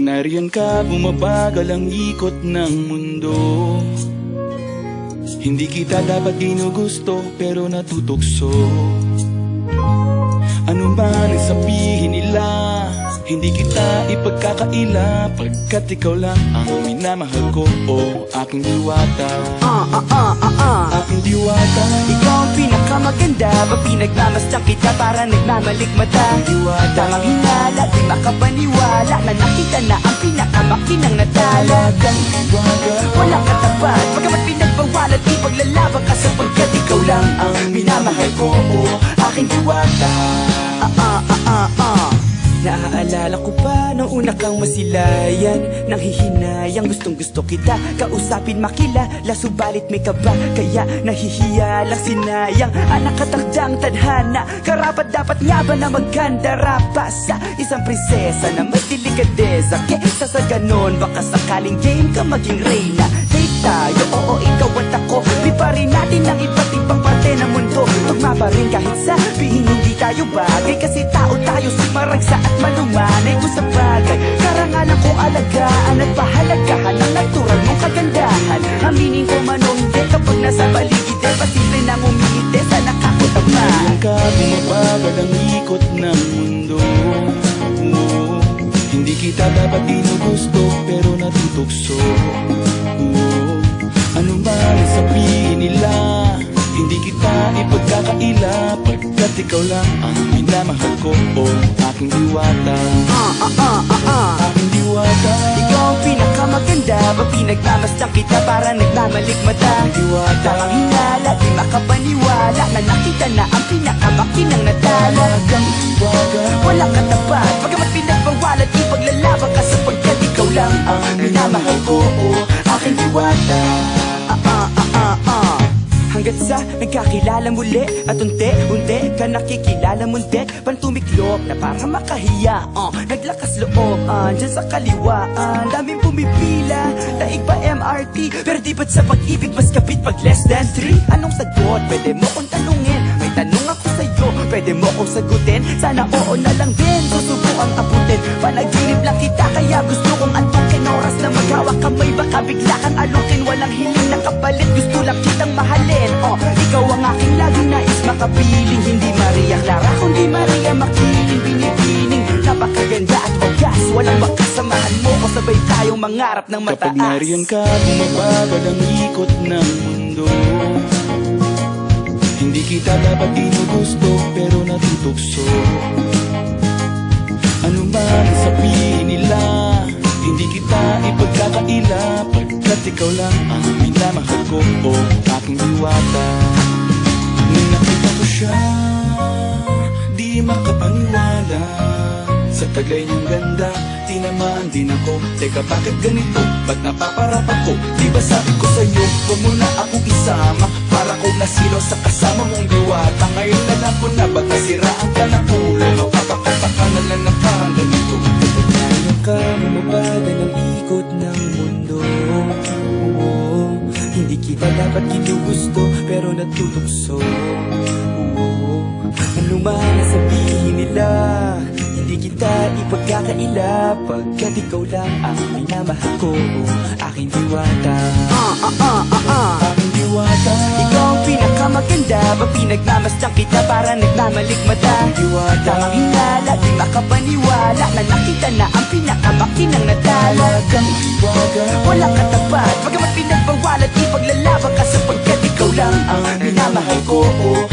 nariyan ka, bumabagal ang ikot ng mundo. Hindi kita dapat ginugusto, pero natutukso. Ano man ang sabihin nila, hindi kita ipagkakaila, pagkat ikaw lang ang minamahal ko, o aking diwata. Aking diwata. Ikaw ang pinakamaganda, pag pinagmamasdan kita para nagmamalikmata. Diwata. Tamang hinala, di makapaniwala na nakita na ang pinakamakinang natala. Talagang diwata. Walang katapat, pagkamat pinagbawalan, ipaglalaban ka sapagkat ikaw lang ang minamahal ko, o aking diwata. Naaalala ko pa nung una kang masilayan, nang hihinayang gustong gusto kita kausapin, makilala, subalit may kaba, kaya nahihiya lang, sinayang ang nakatakdang tadhana. Karapat dapat nga ba na magkandara pa sa isang prinsesa na may delikadeza? Kesa sa ganon, baka sakaling game ka maging reyna. Date tayo, oo, ikaw at ako, liparin natin ang iba't ibang parte ng mundo. Tugma pa rin kahit sabihin hindi tayo bagay, kasi tao tayo, sumaragsa at malumanay. Kung sa bagay, karangalan ko alagaan at pahalagahan ang natural mong kagandahan. Aminin ko man o hindi, kapag nasa paligid pasimple nang umingiti sa nakakutama. Nariyan ka, bumabagal ang ikot ng mundo. Hindi kita dapat ginugusto, pero natutukso. Ano man ang sabihin nila, hindi kita ipagkakaila, pagkat ikaw lang ang minamahal ko, o aking diwata. Aking diwata. Ikaw ang pinakamaganda, pag pinagmamasdan kita para nagmamalikmata. Diwata. Tamang hinala, di makapaniwala na nakita na ang pinakamakinang natala. Talagang diwata. Walang katapat, pagkamat pinagbawalan, ipaglalaban ka sapagkat ikaw lang ang minamahal ko, o aking diwata. Hanggat sa nagkakilala muli at unti-unti ka nakikilala munti, pantumiklop na para makahiya. Naglakas loob dyan sa kaliwaan, daming pumipila, daig pa MRT, pero di ba't sa pag-ibig mas kapit pag less than 3? Anong sagot? Pwede mo kong tanungin. May tanong ako sa'yo, pwede mo kong sagutin. Sana oo na lang din, susubukang abutin. Panaginip lang kita, kaya gusto kong antukin. Oras na maghawak kamay, baka bigla kang alukin. Walang hiling na kapalit, gusto lang kitang mahalin. Ikaw ang aking laging nais makapiling. Hindi Maria Clara, kundi Maria Makiling. Binibining, napakaganda at ogas, walang bakas, samahan mo ko, sabay tayong mangarap ng mataas. Kapag nariyan ka, bumabagal ang ikot ng mundo. Hindi kita dapat ginugusto, pero natutukso. Ano man ang sabihin nila, hindi kita ipagkakaila, pagkat ikaw lang ang minamahal ko, o aking diwata. Nung nakita ko siya, di makapaniwala, sa taglay niyang ganda, tinamaan din ako. Teka, bakit ganito? Ba't napaparap ako? Di ba sabi ko sa'yo, huwag mo na akong isama, para ko nasilo sa kasama mong diwata. Ngayon alam ko na, ba't nasiraan ka ng ulo? Mapapakataka na lang na parang ganito. Nariyan ka, bumabagal ang ikot ng mundo. Hindi kita dapat ginugusto, pero natutukso. Ano man ang sabihin nila, hindi kita ipagkakaila, pagkat ikaw lang ang minamahal ko, aking diwata. Aking diwata. Ikaw ang pinakamaganda, pag pinagmamasdan kita para nagmamalikmata. Diwata. Tamang hinala, di makapaniwala na nakita na ang pinakamakinang natala. Talagang diwata. Walang katapat, pagkamat pinagbawalan, ipaglalaban ka sapagkat ikaw lang ang minamahal ko, o